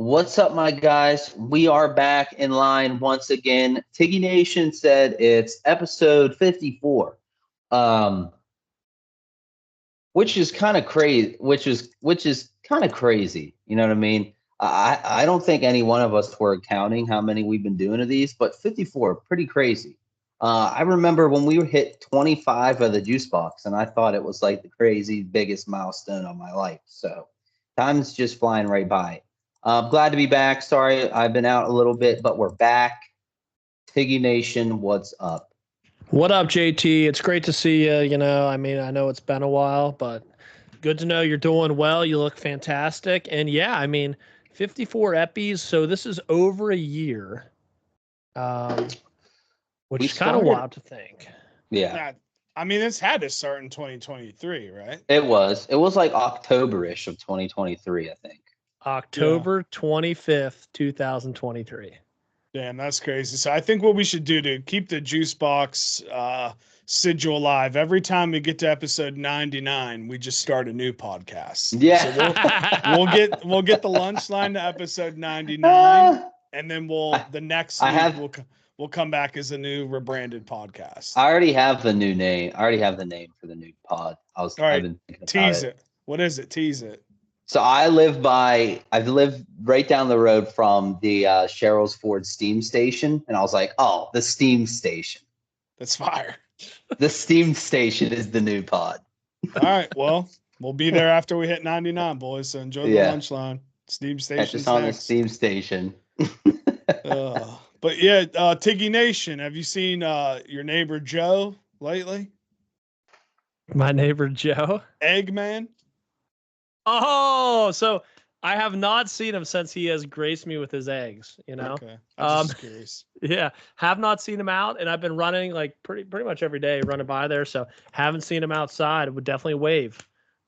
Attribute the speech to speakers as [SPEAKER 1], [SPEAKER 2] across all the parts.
[SPEAKER 1] What's up, my guys? We are back in line once again. Tiggy Nation said it's episode 54, um, which is kind of crazy. Which is kind of crazy. You know what I mean? I don't think any one of us were counting how many we've been doing of these, but 54, pretty crazy. I remember when we hit 25 of the juice box, and I thought it was like the crazy biggest milestone of my life. So time's just flying right by. Glad to be back. Sorry, I've been out a little bit, but we're back. Tiggy Nation, what's up?
[SPEAKER 2] What up, JT? It's great to see you. I know it's been a while, but good to know you're doing well. You look fantastic. And yeah, 54 Eppies. So this is over a year, which is kind of wild to think.
[SPEAKER 1] Yeah.
[SPEAKER 3] This had to start in 2023, right?
[SPEAKER 1] It was like October-ish of 2023, I think.
[SPEAKER 2] October 25th, 2023.
[SPEAKER 3] Damn, that's crazy. So I think what we should do to keep the juice box sigil alive, every time we get to episode 99, we just start a new podcast.
[SPEAKER 1] Yeah.
[SPEAKER 3] So we'll get the lunch line to episode 99, and then the next week we'll come back as a new rebranded podcast.
[SPEAKER 1] I already have the new name. I already have the name for the new pod.
[SPEAKER 3] I've been thinking tease it. What is it? Tease it.
[SPEAKER 1] So I live right down the road from the Cheryl's Ford steam station. And I was like, oh, the steam station.
[SPEAKER 3] That's fire.
[SPEAKER 1] The steam station is the new pod.
[SPEAKER 3] All right. Well, we'll be there after we hit 99, boys. So enjoy the lunch line. Steam station.
[SPEAKER 1] Catch us on the steam station.
[SPEAKER 3] But yeah, Tiggy Nation, have you seen your neighbor Joe lately?
[SPEAKER 2] My neighbor Joe?
[SPEAKER 3] Eggman?
[SPEAKER 2] Oh, so I have not seen him since he has graced me with his eggs,
[SPEAKER 3] Okay. I'm just curious.
[SPEAKER 2] Yeah, have not seen him out, and I've been running like pretty much every day, running by there, so haven't seen him outside. Would definitely wave.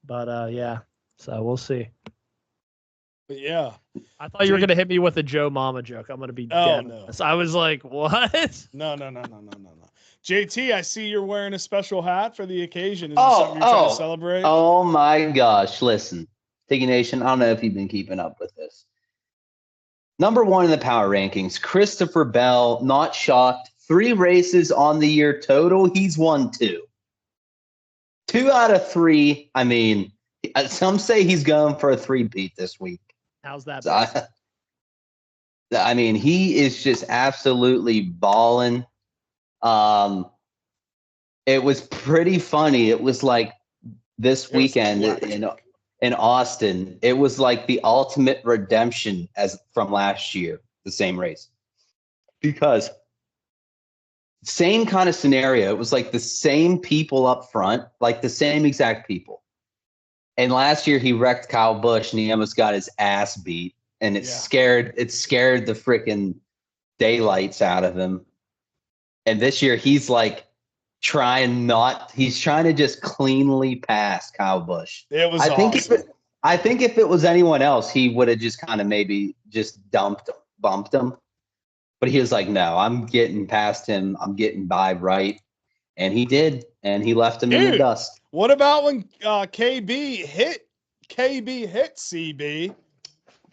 [SPEAKER 2] But yeah, so we'll see.
[SPEAKER 3] But yeah.
[SPEAKER 2] I thought you were gonna hit me with a Joe Mama joke. I'm gonna be dead.
[SPEAKER 3] No.
[SPEAKER 2] So I was like, what?
[SPEAKER 3] No. JT, I see you're wearing a special hat for the occasion. Is this something you're trying to celebrate?
[SPEAKER 1] Oh my gosh. Listen, Tiggy Nation, I don't know if you've been keeping up with this. Number one in the power rankings, Christopher Bell, not shocked. 3 races on the year total. He's won 2. 2 out of 3. Some say he's going for a 3-peat this week.
[SPEAKER 2] How's that?
[SPEAKER 1] He is just absolutely balling. It was pretty funny. It was like this weekend in Austin. It was like the ultimate redemption as from last year, the same race. Because same kind of scenario. It was like the same people up front, like the same exact people. And last year he wrecked Kyle Busch and he almost got his ass beat. And it scared the freaking daylights out of him. And this year he's like trying to just cleanly pass Kyle Busch.
[SPEAKER 3] It was awesome.
[SPEAKER 1] I think if it was anyone else, he would have just kind of maybe just bumped him. But he was like, no, I'm getting past him. I'm getting by right. And he did. And he left him in the dust.
[SPEAKER 3] What about when KB hit CB?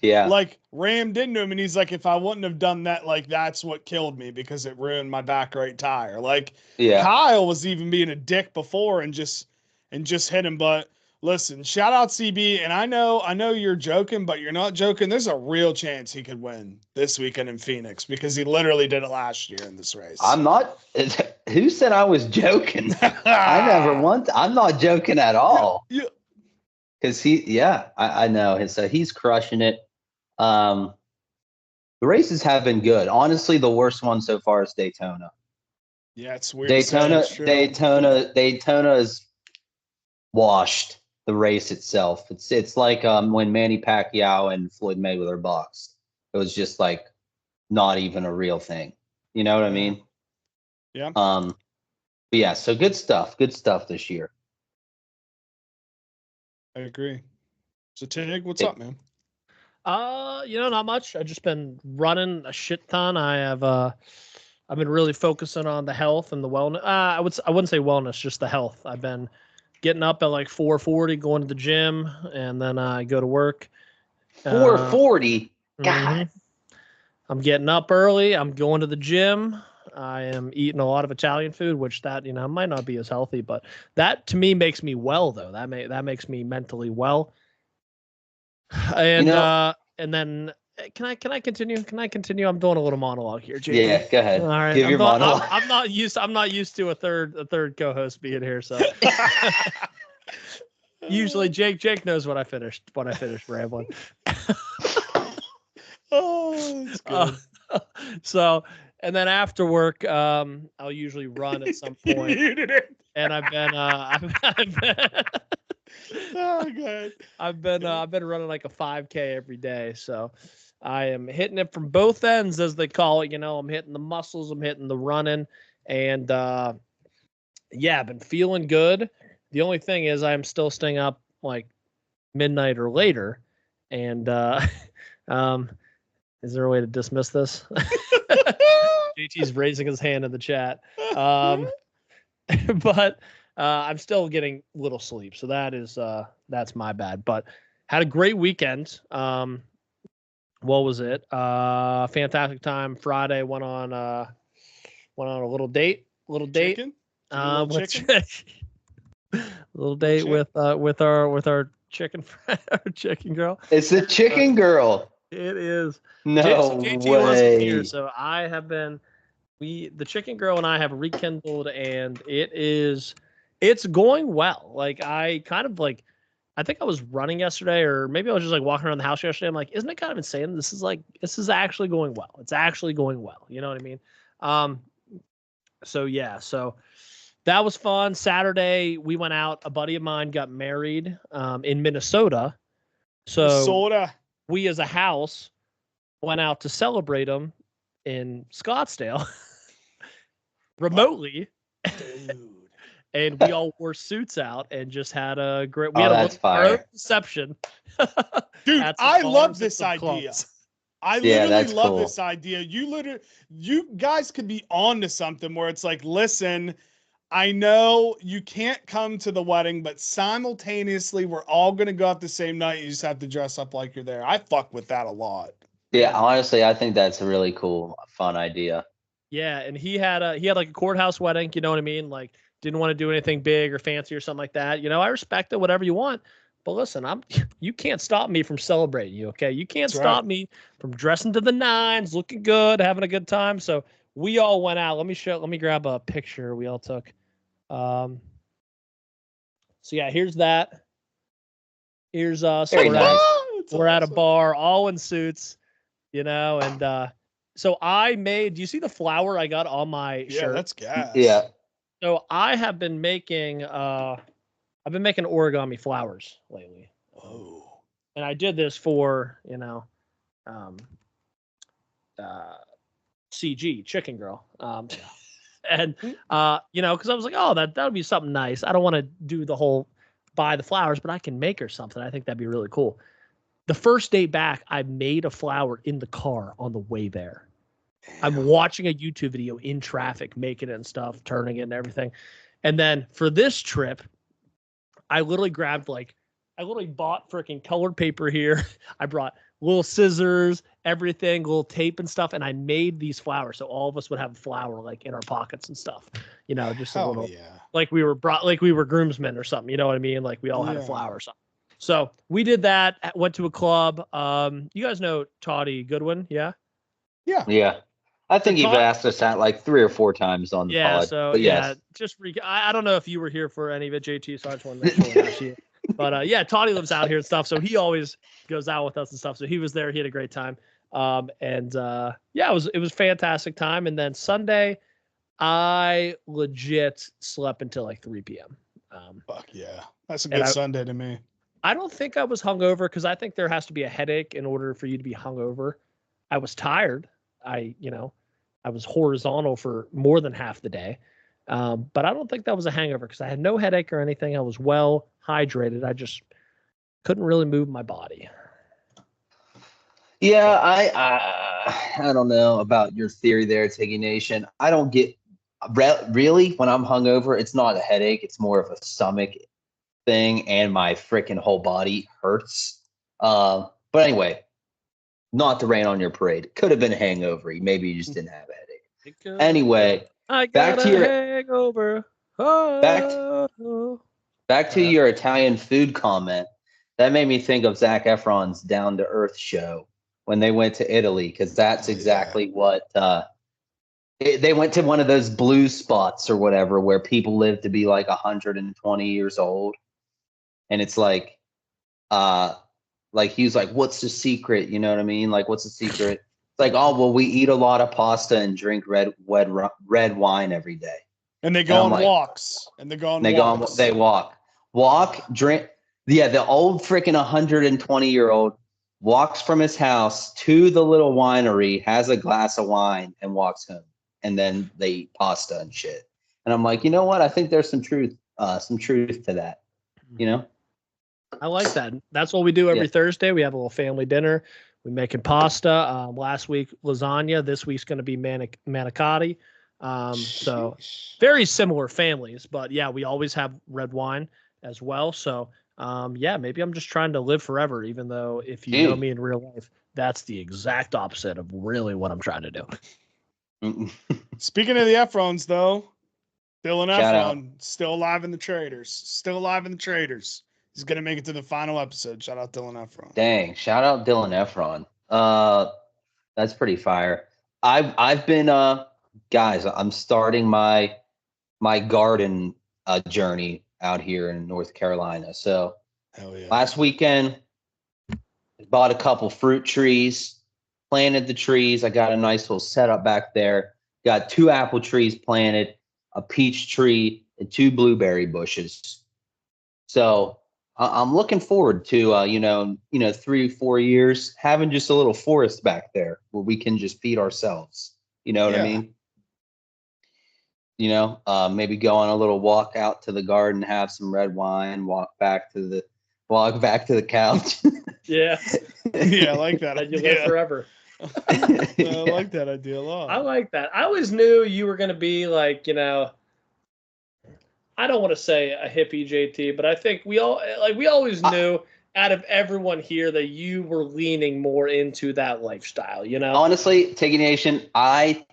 [SPEAKER 1] Yeah.
[SPEAKER 3] Like rammed into him, and he's like, if I wouldn't have done that, like that's what killed me because it ruined my back right tire. Like Kyle was even being a dick before and just hit him. But listen, shout out CB, and I know you're joking, but you're not joking. There's a real chance he could win this weekend in Phoenix because he literally did it last year in this race.
[SPEAKER 1] I'm not. Who said I was joking? I'm not joking at all.
[SPEAKER 3] Yeah.
[SPEAKER 1] Because I know. So he's crushing it. The races have been good. Honestly, the worst one so far is Daytona.
[SPEAKER 3] Yeah, it's weird.
[SPEAKER 1] Daytona is washed. The race itself. It's like when Manny Pacquiao and Floyd Mayweather boxed. It was just like not even a real thing. You know what I mean?
[SPEAKER 3] Yeah.
[SPEAKER 1] But yeah. So good stuff. Good stuff this year.
[SPEAKER 3] I agree. So Tig, what's up, man?
[SPEAKER 2] Not much. I've just been running a shit ton. I've been really focusing on the health and the wellness. I wouldn't say wellness, just the health. I've been getting up at like 4:40, going to the gym, and then I go to work.
[SPEAKER 1] 4:40. God.
[SPEAKER 2] I'm getting up early. I'm going to the gym. I am eating a lot of Italian food, which that, might not be as healthy, but that to me makes me well though. That makes me mentally well. And then can I continue? Can I continue? I'm doing a little monologue here, JD.
[SPEAKER 1] Yeah, go ahead.
[SPEAKER 2] All right.
[SPEAKER 1] Give your monologue.
[SPEAKER 2] I'm not used to a third co-host being here, so usually Jake knows when I finished rambling.
[SPEAKER 3] Oh, that's good.
[SPEAKER 2] So, and then after work, I'll usually run at some point.
[SPEAKER 3] Muted it.
[SPEAKER 2] And I've been
[SPEAKER 3] Oh god.
[SPEAKER 2] I've been running like a 5K every day. So I am hitting it from both ends, as they call it. I'm hitting the muscles, I'm hitting the running, and yeah, I've been feeling good. The only thing is I'm still staying up like midnight or later. And is there a way to dismiss this? JT's raising his hand in the chat. But I'm still getting little sleep. So that's my bad. But had a great weekend. What was it? Fantastic time. Friday went on a little date. Little date.
[SPEAKER 3] Chicken?
[SPEAKER 2] Little date with our chicken friend, our chicken girl.
[SPEAKER 1] It's the chicken girl.
[SPEAKER 2] It is.
[SPEAKER 1] No
[SPEAKER 2] JT
[SPEAKER 1] way.
[SPEAKER 2] wasn't here, so I have been. The chicken girl and I have rekindled, and it's going well. Like I think I was running yesterday, or maybe I was just like walking around the house yesterday. I'm like, isn't it kind of insane? This is actually going well. It's actually going well. You know what I mean? So yeah, so that was fun. Saturday we went out. A buddy of mine got married in Minnesota. So we as a house went out to celebrate him in Scottsdale remotely.
[SPEAKER 3] Dude.
[SPEAKER 2] And we all wore suits out and just had a great.
[SPEAKER 1] We had a little
[SPEAKER 2] reception.
[SPEAKER 3] Dude, I love this idea. I literally love this idea. You guys could be on to something where it's like, listen, I know you can't come to the wedding, but simultaneously we're all going to go out the same night. You just have to dress up like you're there. I fuck with that a lot.
[SPEAKER 1] Yeah, honestly, I think that's a really cool, fun idea.
[SPEAKER 2] Yeah, and he had like a courthouse wedding, you know what I mean? Like didn't want to do anything big or fancy or something like that. I respect it, whatever you want. But listen, you can't stop me from celebrating you, okay? You can't stop me from dressing to the nines, looking good, having a good time. So we all went out. Let me grab a picture we all took. So yeah, here's that. Here's us. We're at a bar, all in suits, and so I made, do you see the flower I got on my shirt?
[SPEAKER 3] Yeah, that's gas.
[SPEAKER 1] Yeah.
[SPEAKER 2] So I have been making origami flowers lately.
[SPEAKER 3] Oh.
[SPEAKER 2] And I did this for, CG, Chicken Girl. And because I was like, oh, that would be something nice. I don't want to do the whole buy the flowers, but I can make her something. I think that'd be really cool. The first day back, I made a flower in the car on the way there. I'm watching a YouTube video in traffic, making it and stuff, turning it and everything. And then for this trip, I literally bought freaking colored paper here. I brought little scissors, everything, little tape and stuff. And I made these flowers. So all of us would have a flower like in our pockets and stuff, just a little, like we were groomsmen or something. You know what I mean? Like we all had a flower or something. So we did that, went to a club. You guys know Toddy Goodwin. Yeah.
[SPEAKER 3] Yeah.
[SPEAKER 1] Yeah. I think you've asked us that like 3 or 4 times on the pod.
[SPEAKER 2] So
[SPEAKER 1] but yes.
[SPEAKER 2] I don't know if you were here for any of it, JT, so I just want to make sure that you. But yeah, Toddy lives out here and stuff, so he always goes out with us and stuff. So he was there, he had a great time. It was fantastic time. And then Sunday, I legit slept until like 3 p.m.
[SPEAKER 3] Fuck yeah. That's a good Sunday to me.
[SPEAKER 2] I don't think I was hungover because I think there has to be a headache in order for you to be hungover. I was tired. I was horizontal for more than half the day. But I don't think that was a hangover because I had no headache or anything. I was well hydrated. I just couldn't really move my body.
[SPEAKER 1] Yeah, I don't know about your theory there, Tiggy Nation. I don't get really when I'm hungover, it's not a headache. It's more of a stomach thing, and my freaking whole body hurts. But anyway, Not to rain on your parade. Could have been a hangover. Maybe you just didn't have a headache. Anyway,
[SPEAKER 2] I got a hangover.
[SPEAKER 1] Back to your Italian food comment. That made me think of Zac Efron's Down to Earth show when they went to Italy, because that's exactly what they went to, one of those blue spots or whatever where people live to be like 120 years old, and it's like he was like, what's the secret? You know what I mean? Like, what's the secret? It's like, oh, well, we eat a lot of pasta and drink red wine every day.
[SPEAKER 3] And they go on walks.
[SPEAKER 1] They walk, drink. Yeah, the old freaking 120-year-old walks from his house to the little winery, has a glass of wine, and walks home. And then they eat pasta and shit. And I'm like, you know what? I think there's some truth to that. You know?
[SPEAKER 2] I like that. That's what we do every Thursday. We have a little family dinner. We're making pasta. Last week, lasagna. This week's going to be manicotti. So very similar families, but yeah, we always have red wine as well. So maybe I'm just trying to live forever, even though if you know me in real life, that's the exact opposite of really what I'm trying to do.
[SPEAKER 3] Speaking of the Efrons, though, Dylan Efron still alive in the traders. He's gonna make it to the final episode. Shout out Dylan Efron.
[SPEAKER 1] Dang, shout out Dylan Efron. That's pretty fire. I've been guys, I'm starting my garden journey out here in North Carolina. So last weekend, bought a couple fruit trees, planted the trees. I got a nice little setup back there. Got 2 apple trees planted, a peach tree, and 2 blueberry bushes. So I'm looking forward to 3 or 4 years having just a little forest back there where we can just feed ourselves. You know what I mean? Maybe go on a little walk out to the garden, have some red wine, walk back to the couch.
[SPEAKER 2] Yeah,
[SPEAKER 3] I like that.
[SPEAKER 2] And you live forever.
[SPEAKER 3] I like that idea a lot.
[SPEAKER 2] I like that. I always knew you were going to be like, I don't want to say a hippie, JT, but I think we always knew out of everyone here that you were leaning more into that lifestyle.
[SPEAKER 1] Honestly, Tiggy Nation, I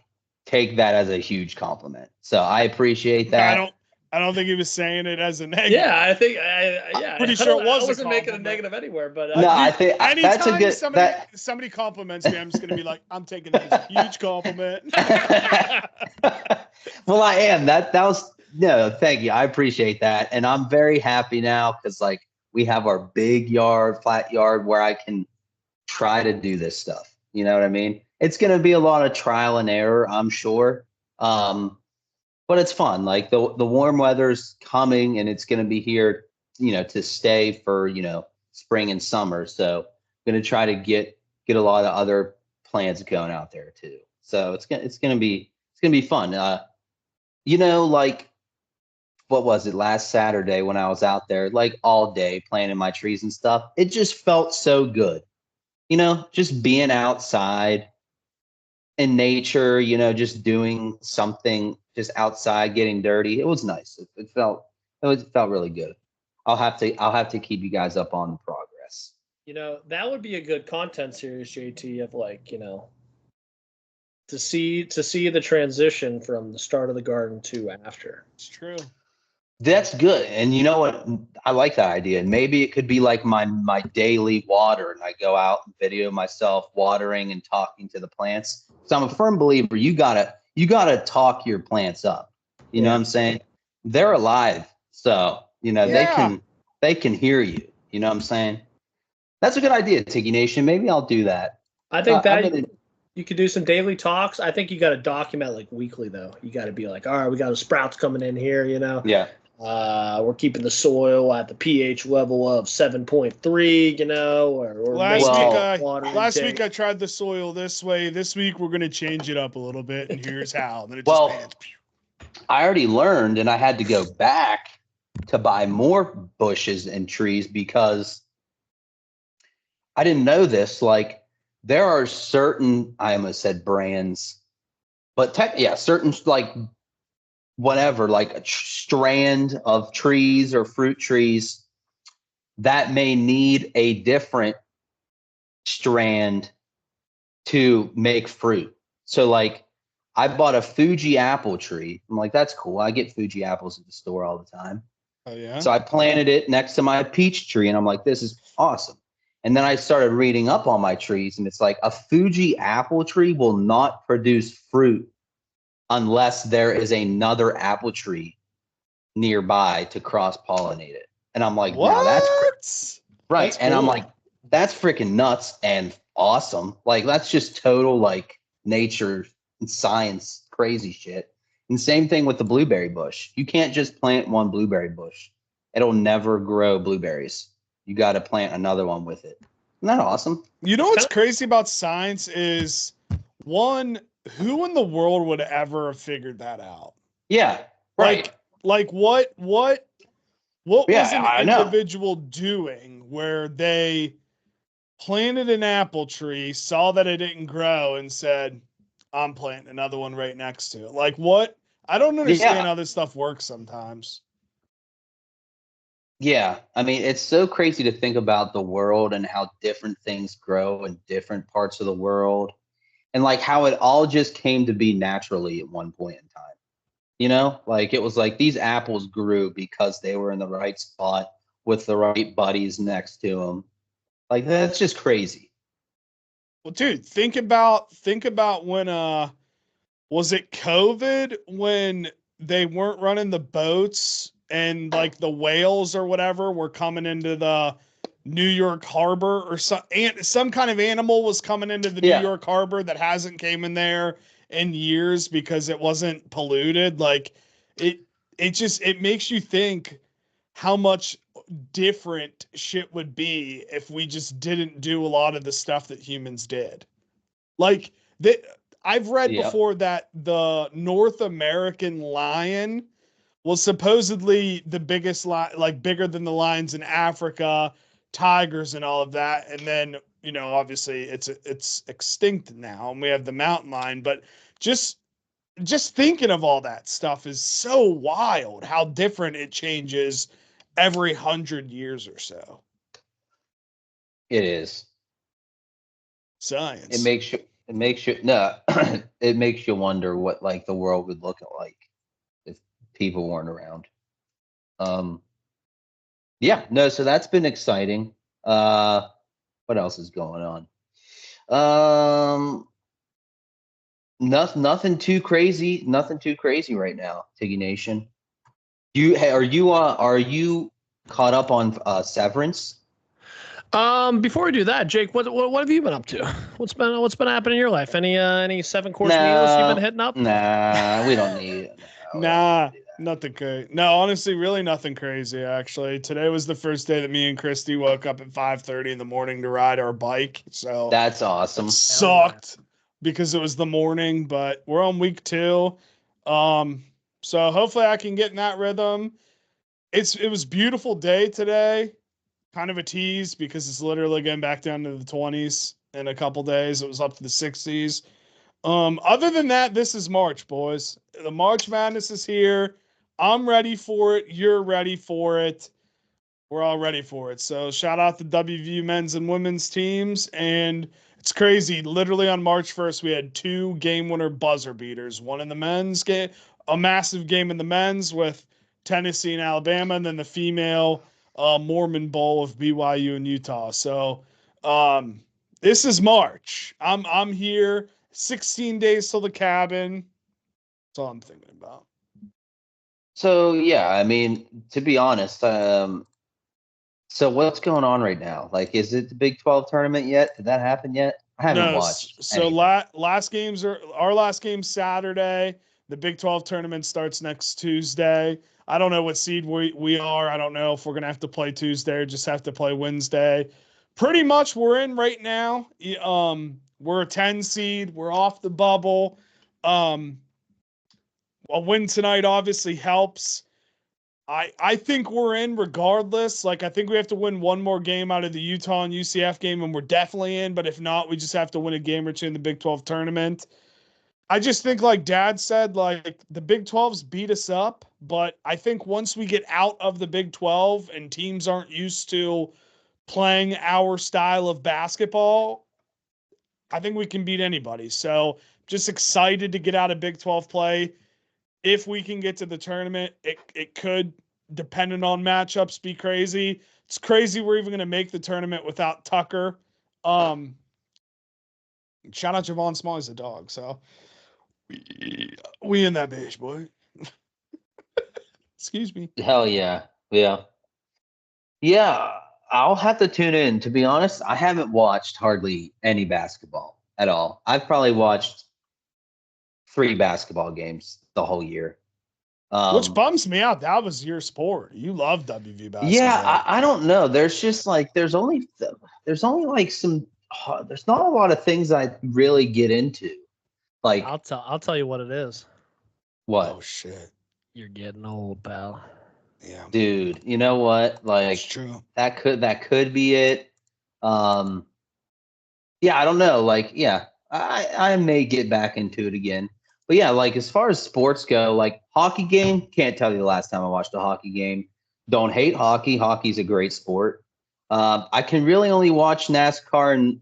[SPEAKER 1] take that as a huge compliment. So I appreciate that.
[SPEAKER 3] I don't think he was saying it as a negative.
[SPEAKER 2] Yeah, I think
[SPEAKER 3] pretty sure it was.
[SPEAKER 2] I wasn't making a negative anywhere, but
[SPEAKER 1] no, I think that's a good.
[SPEAKER 3] Somebody compliments me, I'm just going to be like, I'm taking that as a huge compliment.
[SPEAKER 1] Well, I am. That was no. Thank you. I appreciate that, and I'm very happy now because we have our big yard, flat yard, where I can try to do this stuff. You know what I mean? It's going to be a lot of trial and error, I'm sure. But it's fun. Like the warm weather's coming, and it's going to be here, to stay for, spring and summer. So I'm going to try to get a lot of other plants going out there too. So it's going to be fun. What was it last Saturday when I was out there, all day planting my trees and stuff? It just felt so good. Just being outside in nature, just doing something just outside, getting dirty. It was nice. It felt really good. I'll have to keep you guys up on the progress.
[SPEAKER 2] That would be a good content series, JT, of to see the transition from the start of the garden to after.
[SPEAKER 3] It's true.
[SPEAKER 1] That's good. And you know what? I like that idea. And maybe it could be like my daily water, and I go out and video myself watering and talking to the plants. So I'm a firm believer you gotta talk your plants up. You know what I'm saying? They're alive. So, they can hear you. You know what I'm saying? That's a good idea, Tiggy Nation. Maybe I'll do that.
[SPEAKER 2] I think you could do some daily talks. I think you got to document weekly though. You got to be like, all right, we got a sprouts coming in here,
[SPEAKER 1] Yeah.
[SPEAKER 2] We're keeping the soil at the pH level of 7.3,
[SPEAKER 3] last week I tried the soil this way. This week we're going to change it up a little bit, and here's how. Then
[SPEAKER 1] I already learned, and I had to go back to buy more bushes and trees because I didn't know this. There are certain, I almost said brands, but certain whatever, a strand of trees or fruit trees that may need a different strand to make fruit. So like I bought a Fuji apple tree. I'm like, that's cool. I get Fuji apples at the store all the time.
[SPEAKER 3] Oh yeah.
[SPEAKER 1] So I planted it next to my peach tree, and I'm like, this is awesome. And then I started reading up on my trees, and it's like a Fuji apple tree will not produce fruit unless there is another apple tree nearby to cross-pollinate it. And I'm like,
[SPEAKER 3] what?
[SPEAKER 1] now that's right.
[SPEAKER 3] That's
[SPEAKER 1] and
[SPEAKER 3] cool.
[SPEAKER 1] I'm like, that's freaking nuts and awesome. Like that's just total like nature and science crazy shit. And same thing with the blueberry bush. You can't just plant one blueberry bush. It'll never grow blueberries. You got to plant another one with it. Isn't that awesome?
[SPEAKER 3] You know what's crazy about science is, one, who in the world would ever have figured that out?
[SPEAKER 1] Yeah, right.
[SPEAKER 3] Like what was an
[SPEAKER 1] know.
[SPEAKER 3] individual doing where they planted an apple tree, saw that it didn't grow, and said, I'm planting another one right next to it? Like what? I don't understand how this stuff works sometimes.
[SPEAKER 1] Yeah, I mean, it's so crazy to think about the world and how different things grow in different parts of the world, and like how it all just came to be naturally at one point in time. You know, like it was like these apples grew because they were in the right spot with the right buddies next to them. Like that's just crazy.
[SPEAKER 3] Well, dude, think about when was it COVID when they weren't running the boats and like the whales or whatever were coming into the New York Harbor, or some kind of animal was coming into the New York Harbor that hasn't came in there in years because it wasn't polluted. Like it makes you think how much different shit would be if we just didn't do a lot of the stuff that humans did. Like I've read before that the North American lion was supposedly the biggest like bigger than the lions in Africa, tigers and all of that. And then, you know, obviously it's extinct now and we have the mountain lion, but just thinking of all that stuff is so wild how different it changes every 100 years or so.
[SPEAKER 1] It is.
[SPEAKER 3] Science.
[SPEAKER 1] It makes you wonder what like the world would look like if people weren't around. So that's been exciting. What else is going on? Nothing too crazy right now, Tiggy Nation. Are you caught up on Severance?
[SPEAKER 2] Before we do that, Jake, what have you been up to? What's been happening in your life? Any 7-course meals you've been hitting up?
[SPEAKER 1] Nah, we don't need it.
[SPEAKER 3] Nah, nothing crazy. No, honestly, really nothing crazy, actually. Today was the first day that me and Christy woke up at 5:30 in the morning to ride our bike. So
[SPEAKER 1] that's awesome.
[SPEAKER 3] It sucked because it was the morning, but we're on week 2. So hopefully I can get in that rhythm. It was beautiful day today. Kind of a tease because it's literally getting back down to the 20s in a couple days. It was up to the 60s. Other than that, this is March, boys. The March Madness is here. I'm ready for it. You're ready for it. We're all ready for it. So shout out the WVU men's and women's teams. And it's crazy. Literally on March 1st, we had 2 game winner buzzer beaters. One in the men's game, a massive game in the men's with Tennessee and Alabama, and then the female Mormon Bowl of BYU and Utah. So this is March. I'm here. 16 days till the cabin. That's all I'm thinking about.
[SPEAKER 1] So yeah, I mean, to be honest, so what's going on right now? Like, is it the Big 12 tournament yet? Did that happen yet? I haven't watched.
[SPEAKER 3] So last games are our last game Saturday. The Big 12 tournament starts next Tuesday. I don't know what seed we are. I don't know if we're gonna have to play Tuesday or just have to play Wednesday. Pretty much we're in right now. We're a 10 seed. We're off the bubble. A win tonight obviously helps. I think we're in regardless. Like, I think we have to win one more game out of the Utah and UCF game, and we're definitely in. But if not, we just have to win a game or two in the Big 12 tournament. I just think, like Dad said, like the Big 12's beat us up. But I think once we get out of the Big 12 and teams aren't used to playing our style of basketball, I think we can beat anybody. So just excited to get out of Big 12 play. If we can get to the tournament, it could, depending on matchups, be crazy. It's crazy we're even going to make the tournament without Tucker. Shout out Javon Smalley's a dog. So we in that bitch, boy. Excuse me.
[SPEAKER 1] Hell yeah. Yeah. Yeah. I'll have to tune in. To be honest, I haven't watched hardly any basketball at all. I've probably watched 3 basketball games the whole year.
[SPEAKER 3] Which bums me out. That was your sport. You love WV basketball.
[SPEAKER 1] Yeah, I don't know. There's just like there's only like some. There's not a lot of things I really get into. Like
[SPEAKER 2] I'll tell you what it is.
[SPEAKER 1] What?
[SPEAKER 3] Oh shit!
[SPEAKER 2] You're getting old, pal.
[SPEAKER 3] Yeah,
[SPEAKER 1] dude. You know what? Like
[SPEAKER 3] it's true.
[SPEAKER 1] That could be it. Yeah, I don't know. Like, yeah, I may get back into it again. But yeah, like as far as sports go, like hockey game, can't tell you the last time I watched a hockey game. Don't hate hockey. Hockey's a great sport. I can really only watch NASCAR and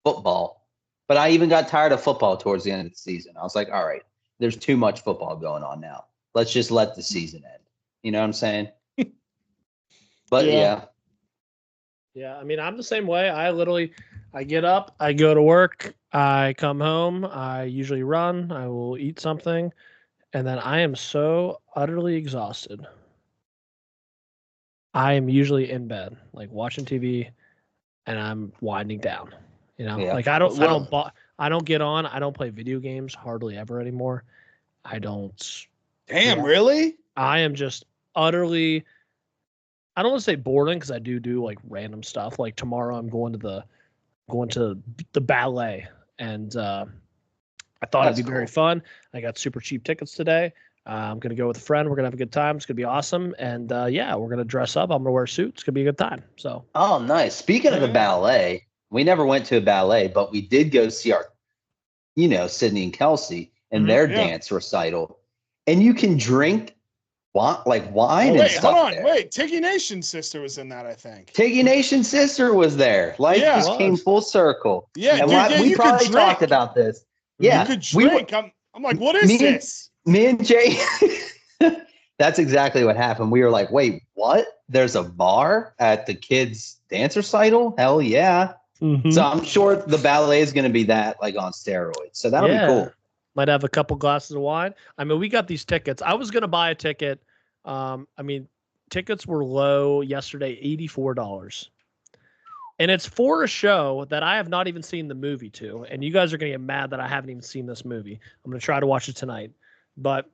[SPEAKER 1] football. But I even got tired of football towards the end of the season. I was like, all right, there's too much football going on now. Let's just let the season end. You know what I'm saying? But yeah.
[SPEAKER 2] Yeah, I mean, I'm the same way. I get up, I go to work, I come home, I usually run, I will eat something, and then I am so utterly exhausted. I am usually in bed, like watching TV, and I'm winding down. You know,
[SPEAKER 1] Yeah.
[SPEAKER 2] like I don't get on. I don't play video games hardly ever anymore. I don't.
[SPEAKER 3] Damn, really?
[SPEAKER 2] I am just utterly. I don't want to say boring because I do like random stuff. Like tomorrow, I'm going to the ballet, and I thought it'd be very fun. I got super cheap tickets today. I'm gonna go with a friend. We're gonna have a good time. It's gonna be awesome, and yeah, we're gonna dress up. I'm gonna wear a suit. It's gonna be a good time. So.
[SPEAKER 1] Oh, nice. Speaking of the ballet, we never went to a ballet, but we did go see our, Sydney and Kelsey and their dance recital, and you can drink wine and stuff.
[SPEAKER 3] Hold on. Wait, Tiggy Nation's sister was in that, I think.
[SPEAKER 1] Tiggy Nation's sister was there. Life just came full circle.
[SPEAKER 3] Yeah,
[SPEAKER 1] and we probably talked about this. Yeah,
[SPEAKER 3] you could drink. I'm like, what is this?
[SPEAKER 1] Me and Jay, that's exactly what happened. We were like, wait, what? There's a bar at the kids' dance recital? Hell yeah. Mm-hmm. So I'm sure the ballet is going to be that, like on steroids. So that'll be cool.
[SPEAKER 2] Might have a couple glasses of wine. I mean, we got these tickets. I was going to buy a ticket. Tickets were low yesterday, $84. And it's for a show that I have not even seen the movie to. And you guys are going to get mad that I haven't even seen this movie. I'm going to try to watch it tonight. But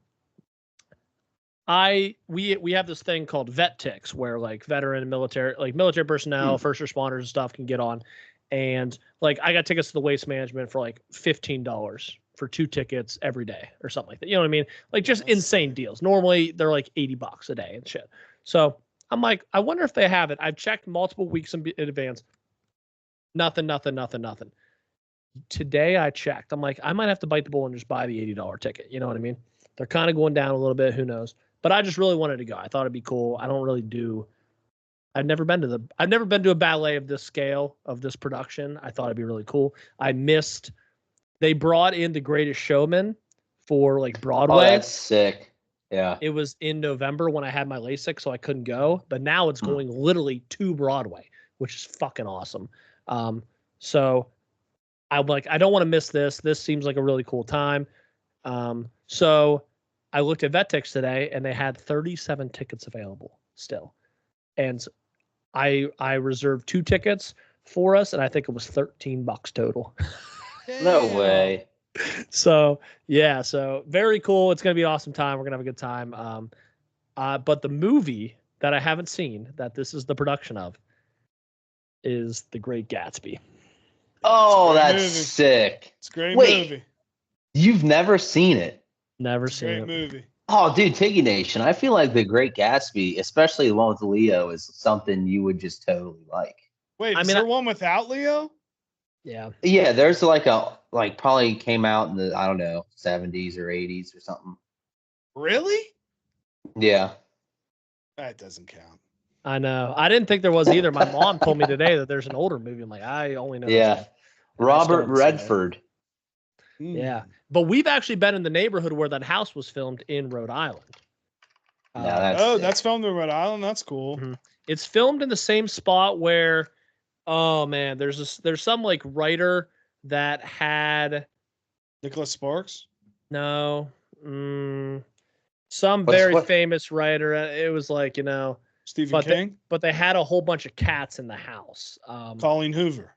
[SPEAKER 2] we have this thing called vet ticks where like veteran military personnel, first responders and stuff can get on. And like I got tickets to the Waste Management for like $15 for 2 tickets every day or something like that. You know what I mean? Like just insane deals. Normally they're like $80 a day and shit. So I'm like, I wonder if they have it. I've checked multiple weeks in advance. Nothing. Today I checked. I'm like, I might have to bite the bullet and just buy the $80 ticket. You know what I mean? They're kind of going down a little bit. Who knows? But I just really wanted to go. I thought it'd be cool. I've never been to a ballet of this scale, of this production. I thought it'd be really cool. They brought in The Greatest Showman for like Broadway.
[SPEAKER 1] Oh, that's sick. Yeah.
[SPEAKER 2] It was in November when I had my LASIK, so I couldn't go. But now it's going literally to Broadway, which is fucking awesome. So I'm like, I don't want to miss this. This seems like a really cool time. So I looked at VetTix today, and they had 37 tickets available still. And I reserved 2 tickets for us, and I think it was $13 total.
[SPEAKER 1] No way.
[SPEAKER 2] So yeah, so very cool. It's gonna be an awesome time. We're gonna have a good time. But the movie that I haven't seen, that this is the production of, is The Great Gatsby.
[SPEAKER 1] Oh, that's sick.
[SPEAKER 3] It's a great movie.
[SPEAKER 1] You've never seen it?
[SPEAKER 2] Never seen it.
[SPEAKER 3] Great movie.
[SPEAKER 1] Oh, dude, Tiggy Nation. I feel like The Great Gatsby, especially the one with Leo, is something you would just totally like.
[SPEAKER 3] Wait, is there one without Leo?
[SPEAKER 2] Yeah.
[SPEAKER 1] Yeah, there's probably came out in the, I don't know, 70s or 80s or something.
[SPEAKER 3] Really?
[SPEAKER 1] Yeah.
[SPEAKER 3] That doesn't count.
[SPEAKER 2] I know. I didn't think there was either. My mom told me today that there's an older movie. I'm like, I only know.
[SPEAKER 1] Yeah. Robert Redford.
[SPEAKER 2] Yeah, but we've actually been in the neighborhood where that house was filmed in Rhode Island.
[SPEAKER 3] That's filmed in Rhode Island. That's cool.
[SPEAKER 2] Mm-hmm. It's filmed in the same spot where, oh man, there's some like writer that had
[SPEAKER 3] Nicholas Sparks.
[SPEAKER 2] No, some very famous writer. It was like
[SPEAKER 3] Stephen King.
[SPEAKER 2] But they had a whole bunch of cats in the house.
[SPEAKER 3] Colleen Hoover.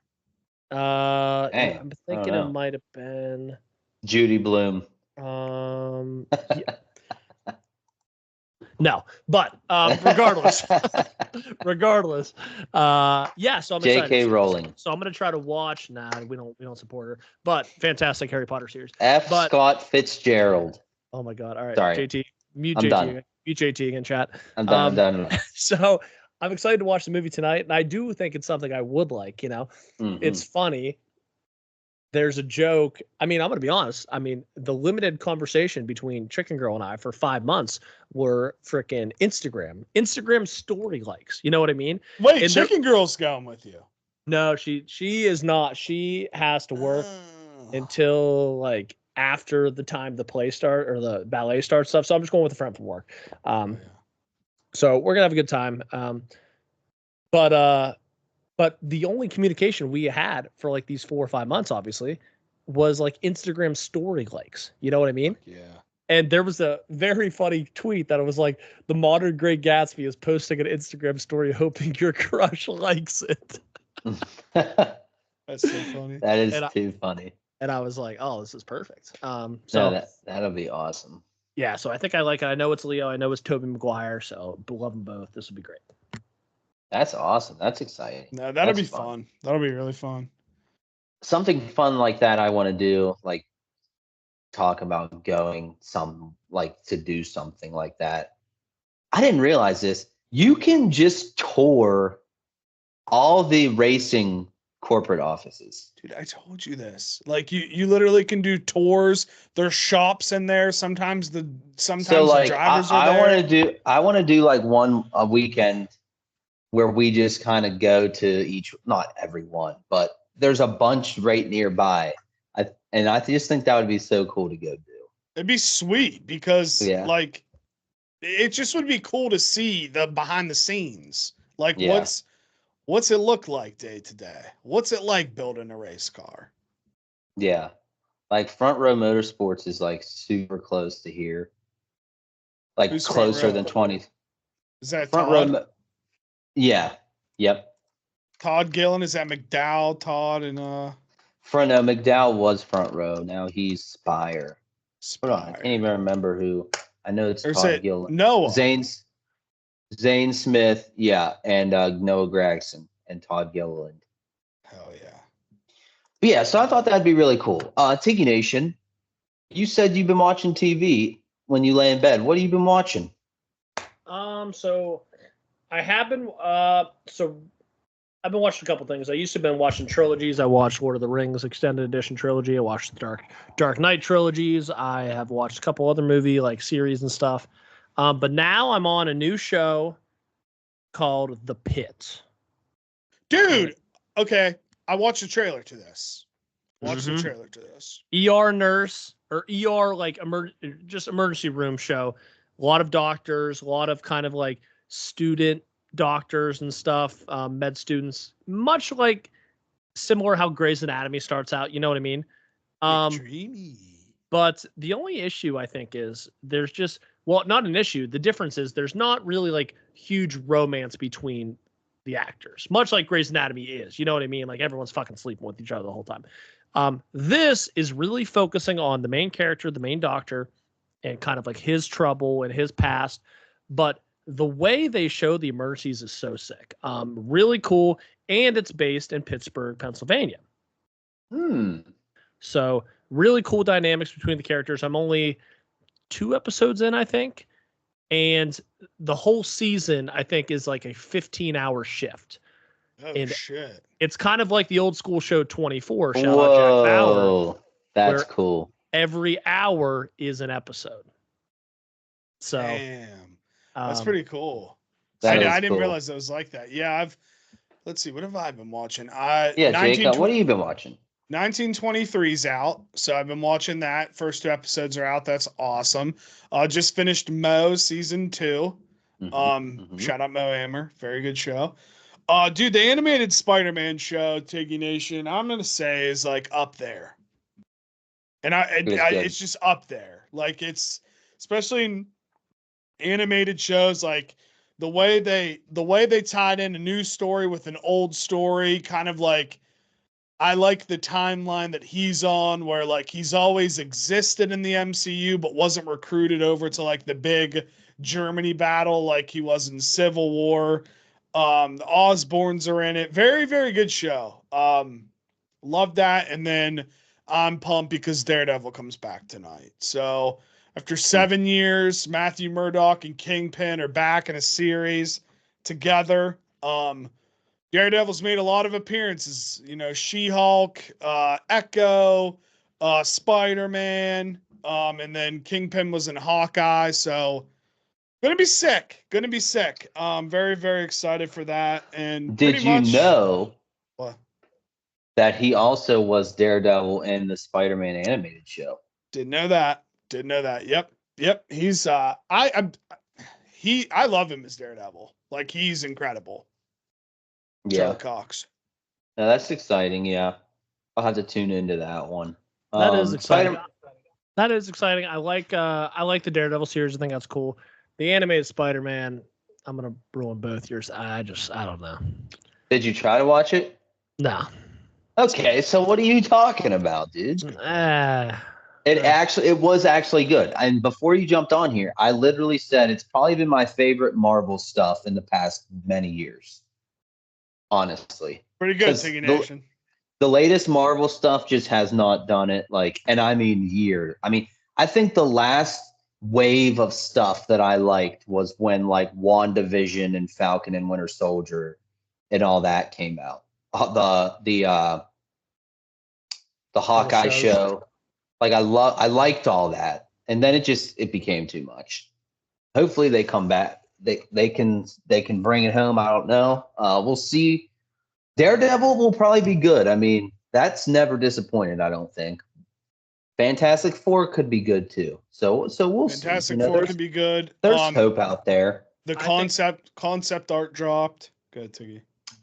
[SPEAKER 2] I'm thinking it might have been
[SPEAKER 1] Judy Blume.
[SPEAKER 2] Yeah. No, but regardless, yeah. So I'm excited.
[SPEAKER 1] J.K. Rowling.
[SPEAKER 2] So I'm gonna try to watch. Nah, we don't support her, but fantastic Harry Potter series.
[SPEAKER 1] Scott Fitzgerald.
[SPEAKER 2] Oh my God! All right,
[SPEAKER 1] sorry,
[SPEAKER 2] JT, mute
[SPEAKER 1] I'm
[SPEAKER 2] JT.
[SPEAKER 1] Done.
[SPEAKER 2] Mute JT again, chat.
[SPEAKER 1] I'm done.
[SPEAKER 2] So I'm excited to watch the movie tonight, and I do think it's something I would like. It's funny. There's a joke. I mean, I'm going to be honest. I mean, the limited conversation between Chicken Girl and I for 5 months were freaking Instagram story likes. You know what I mean?
[SPEAKER 3] Wait, and Chicken Girl's going with you?
[SPEAKER 2] No, she is not. She has to work until like after the time the play start or the ballet starts stuff. So I'm just going with a friend from work. So we're gonna have a good time. But the only communication we had for like these 4 or 5 months, obviously, was like Instagram story likes. You know what I mean?
[SPEAKER 3] Yeah.
[SPEAKER 2] And there was a very funny tweet that it was like, the modern Great Gatsby is posting an Instagram story hoping your crush likes it.
[SPEAKER 3] That's so funny.
[SPEAKER 1] That is too funny.
[SPEAKER 2] And I was like, oh, this is perfect. So
[SPEAKER 1] that'll be awesome.
[SPEAKER 2] Yeah, so I think I like it. I know it's Leo. I know it's Tobey Maguire. So love them both. This will be great.
[SPEAKER 1] That's awesome. That's exciting.
[SPEAKER 3] No, that'll be fun. That'll be really fun.
[SPEAKER 1] Something fun like that I want to do, like talk about going to do something like that. I didn't realize this. You can just tour all the racing corporate offices.
[SPEAKER 3] Dude, I told you this. Like you literally can do tours. There's shops in there. Sometimes the drivers are there.
[SPEAKER 1] I want to do like a weekend where we just kind of go to not every one, but there's a bunch right nearby. I just think that would be so cool to go do.
[SPEAKER 3] It'd be sweet because like it just would be cool to see the behind the scenes. Like what's it look like day to day? What's it like building a race car?
[SPEAKER 1] Yeah. Like Front Row Motorsports is like super close to here. Like who's closer than 20.
[SPEAKER 3] Is that
[SPEAKER 1] Front Row? Yeah. Yep.
[SPEAKER 3] Todd Gillen, is that McDowell, Todd, and
[SPEAKER 1] Front Row. McDowell was Front Row. Now he's Spire. Hold on, I can't even remember who. I know it's Todd Gillen.
[SPEAKER 3] Noah.
[SPEAKER 1] Zane Smith, and Noah Gregson and Todd Gilliland.
[SPEAKER 3] Hell yeah.
[SPEAKER 1] But yeah, so I thought that'd be really cool. Tiki Nation, you said you've been watching TV when you lay in bed. What have you been watching?
[SPEAKER 2] So I have been I've been watching a couple things. I used to have been watching trilogies. I watched Lord of the Rings Extended Edition trilogy. I watched the Dark Knight trilogies. I have watched a couple other movie like series and stuff. But now I'm on a new show called The Pit.
[SPEAKER 3] Dude, okay. I watched the trailer to this.
[SPEAKER 2] ER nurse or ER like just emergency room show. A lot of doctors, a lot of kind of like student doctors and stuff, med students, much like similar how Grey's Anatomy starts out. You know what I mean?
[SPEAKER 3] Dreamy.
[SPEAKER 2] But the only issue I think is there's just, well, not an issue. The difference is there's not really like huge romance between the actors, much like Grey's Anatomy is. You know what I mean? Like everyone's fucking sleeping with each other the whole time. This is really focusing on the main character, the main doctor, and kind of like his trouble and his past. But the way they show the emergencies is so sick. Really cool. And it's based in Pittsburgh, Pennsylvania. So really cool dynamics between the characters. I'm only 2 episodes in, I think. And the whole season, I think, is like a 15-hour shift.
[SPEAKER 3] Oh, shit.
[SPEAKER 2] It's kind of like the old school show 24. Shout
[SPEAKER 1] out
[SPEAKER 2] Jack Bauer.
[SPEAKER 1] That's cool.
[SPEAKER 2] Every hour is an episode. So,
[SPEAKER 3] damn. That's pretty cool.
[SPEAKER 1] I
[SPEAKER 3] didn't realize it was like that. Yeah, let's see, what have I been watching?
[SPEAKER 1] Jacob, what have you been watching?
[SPEAKER 3] 1923's out, so I've been watching that. First 2 episodes are out. That's awesome. Just finished Mo season 2. Shout out Mo Hammer, very good show. Dude, the animated Spider-Man show, Tiggy Nation, I'm gonna say is like up there, and it's just up there. Like it's especially in animated shows, like the way they tied in a new story with an old story, kind of like. I like the timeline that he's on where like he's always existed in the MCU but wasn't recruited over to like the big Germany battle like he was in Civil War. The Osborns are in it. Very, very good show. Love that. And then I'm pumped because Daredevil comes back tonight. So after 7 years, Matthew Murdock and Kingpin are back in a series together. Daredevil's made a lot of appearances, She-Hulk, Echo, Spider-Man, and then Kingpin was in Hawkeye. So gonna be sick. Very, very excited for that. And
[SPEAKER 1] did you know that he also was Daredevil in the Spider-Man animated show?
[SPEAKER 3] Didn't know that. Yep. He's I love him as Daredevil. Like he's incredible.
[SPEAKER 1] Yeah.
[SPEAKER 3] Charlie Cox.
[SPEAKER 1] Now that's exciting. Yeah, I'll have to tune into that one.
[SPEAKER 2] That is exciting. That is exciting. I like the Daredevil series. I think that's cool. The animated Spider-Man, I'm gonna ruin both yours. I don't know.
[SPEAKER 1] Did you try to watch it?
[SPEAKER 2] No.
[SPEAKER 1] Okay, so what are you talking about, dude? It was actually good. And before you jumped on here, I literally said it's probably been my favorite Marvel stuff in the past many years. Honestly,
[SPEAKER 3] pretty good. Tiggy Nation.
[SPEAKER 1] The latest Marvel stuff just has not done it. And I mean, I think the last wave of stuff that I liked was when like WandaVision and Falcon and Winter Soldier and all that came out. The Hawkeye show. Like I liked all that, and then it became too much. Hopefully they come back. They can bring it home. I don't know. We'll see. Daredevil will probably be good. I mean, that's never disappointed. I don't think. Fantastic Four could be good too. So we'll see.
[SPEAKER 3] Fantastic Four could be good.
[SPEAKER 1] There's hope out there.
[SPEAKER 3] The concept art dropped. Good, Tiggy.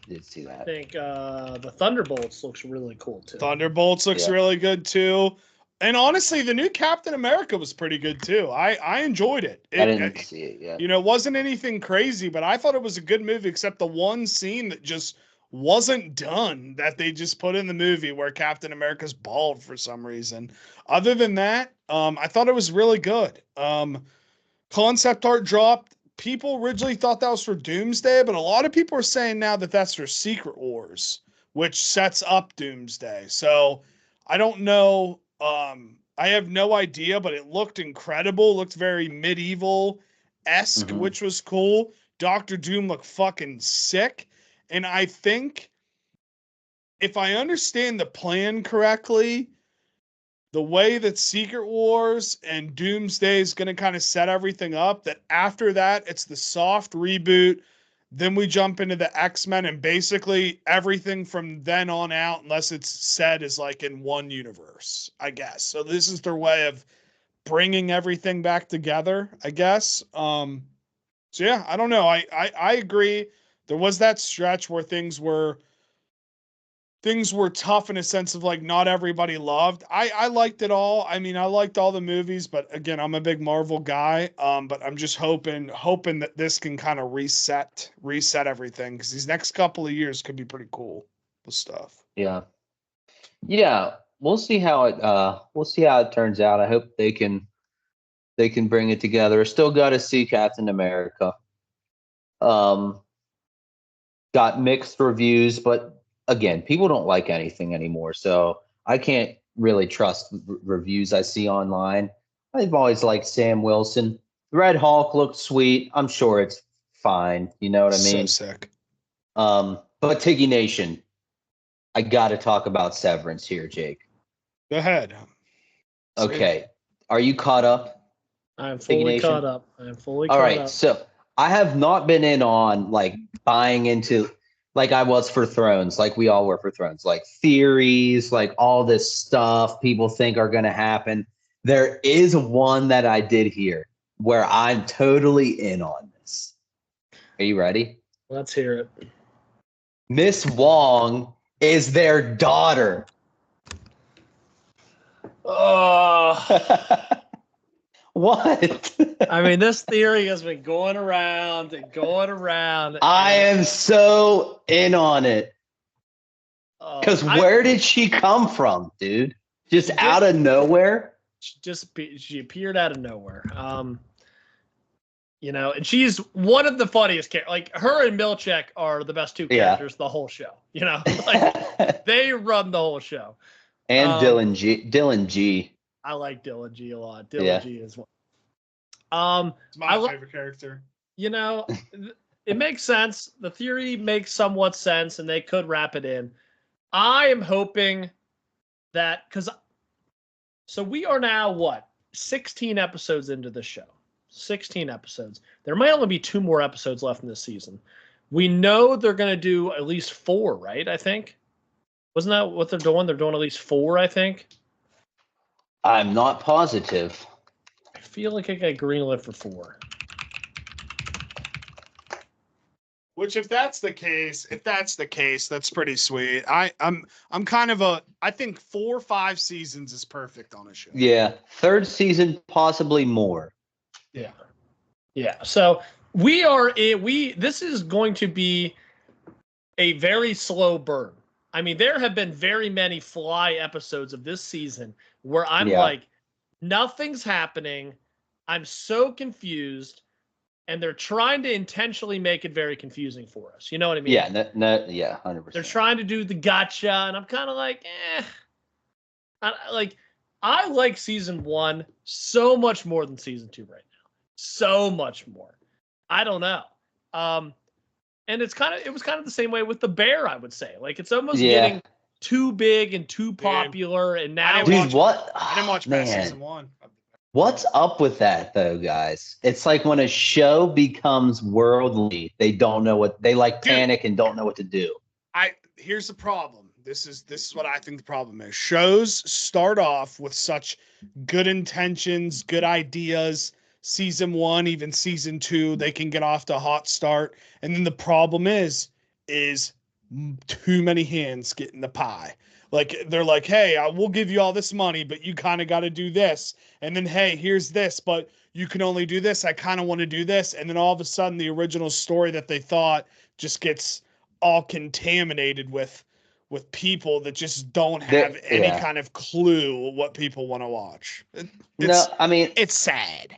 [SPEAKER 1] Did see that.
[SPEAKER 2] I think the Thunderbolts looks really cool too.
[SPEAKER 3] Thunderbolts looks really good too. And honestly, the new Captain America was pretty good too. I enjoyed it.
[SPEAKER 1] I didn't see it yet.
[SPEAKER 3] It wasn't anything crazy, but I thought it was a good movie, except the one scene that just wasn't done that they just put in the movie where Captain America's bald for some reason. Other than that, I thought it was really good. Concept art dropped. People originally thought that was for Doomsday, but a lot of people are saying now that that's for Secret Wars, which sets up Doomsday. So I don't know. I have no idea, but it looked incredible. It looked very medieval-esque, which was cool. Dr. Doom looked fucking sick. And I think if I understand the plan correctly, the way that Secret Wars and Doomsday is going to kind of set everything up, that after that, it's the soft reboot. Then we jump into the X-Men, and basically everything from then on out, unless it's said, is like in one universe, I guess. So this is their way of bringing everything back together, I guess. So yeah, I don't know. I agree. There was that stretch where things were tough in a sense of like not everybody loved. I liked it all. I mean, I liked all the movies, but again, I'm a big Marvel guy. But I'm just hoping that this can kind of reset everything, because these next couple of years could be pretty cool with stuff.
[SPEAKER 1] Yeah. We'll see how it turns out. I hope they can bring it together. Still got to see Captain America. Got mixed reviews, but again, people don't like anything anymore, so I can't really trust reviews I see online. I've always liked Sam Wilson. Red Hulk looked sweet. I'm sure it's fine. You know what I mean?
[SPEAKER 3] So sick.
[SPEAKER 1] But Tiggy Nation, I got to talk about Severance here, Jake.
[SPEAKER 3] Go ahead.
[SPEAKER 1] Okay. Are you caught up?
[SPEAKER 2] I'm fully caught up.
[SPEAKER 1] All right. So I have not been in on like buying into like I was for Thrones, like we all were for Thrones, like theories, like all this stuff people think are going to happen. There is one that I did hear where I'm totally in on this. Are you ready?
[SPEAKER 2] Let's hear it.
[SPEAKER 1] Miss Wong is their daughter.
[SPEAKER 2] Oh.
[SPEAKER 1] What?
[SPEAKER 2] I mean, this theory has been going around and going around.
[SPEAKER 1] I am so in on it. Because where did she come from, dude? Just out of nowhere?
[SPEAKER 2] She appeared out of nowhere. You know, and she's one of the funniest characters. Like, her and Milchek are the best two characters the whole show. You know, like they run the whole show.
[SPEAKER 1] And Dylan G.
[SPEAKER 2] I like Dylan G a lot. Dylan G as well.
[SPEAKER 3] It's my favorite character.
[SPEAKER 2] You know, it makes sense. The theory makes somewhat sense, and they could wrap it in. I am hoping that so we are now 16 episodes into the show. 16 episodes. There might only be 2 more episodes left in this season. We know they're going to do at least 4, right? I think. Wasn't that what they're doing? They're doing at least 4, I think.
[SPEAKER 1] I'm not positive.
[SPEAKER 2] I feel like I got greenlit for 4.
[SPEAKER 3] Which, if that's the case, that's pretty sweet. I'm kind of I think 4 or 5 seasons is perfect on a show.
[SPEAKER 1] Yeah, 3rd season, possibly more.
[SPEAKER 2] Yeah. Yeah. So this is going to be a very slow burn. I mean, there have been very many fly episodes of this season where I'm like, nothing's happening. I'm so confused. And they're trying to intentionally make it very confusing for us. You know what I mean?
[SPEAKER 1] Yeah, 100%.
[SPEAKER 2] They're trying to do the gotcha, and I'm kind of like, I like season 1 so much more than season 2 right now. So much more. I don't know. And it was kind of the same way with The Bear, I would say. Like, it's almost getting too big and too popular, and now
[SPEAKER 3] I didn't watch past season 1.
[SPEAKER 1] What's up with that, though, guys? It's like when a show becomes worldly, they don't know what they panic and don't know what to do.
[SPEAKER 3] Here's the problem. This is what I think the problem is. Shows start off with such good intentions, good ideas. Season 1, even season 2, they can get off to a hot start, and then the problem is too many hands get in the pie. Like, they're like, hey, I will give you all this money, but you kind of got to do this. And then, hey, here's this, but you can only do this. I kind of want to do this. And then all of a sudden, the original story that they thought just gets all contaminated with people that just don't have any kind of clue what people want to watch.
[SPEAKER 2] It's sad.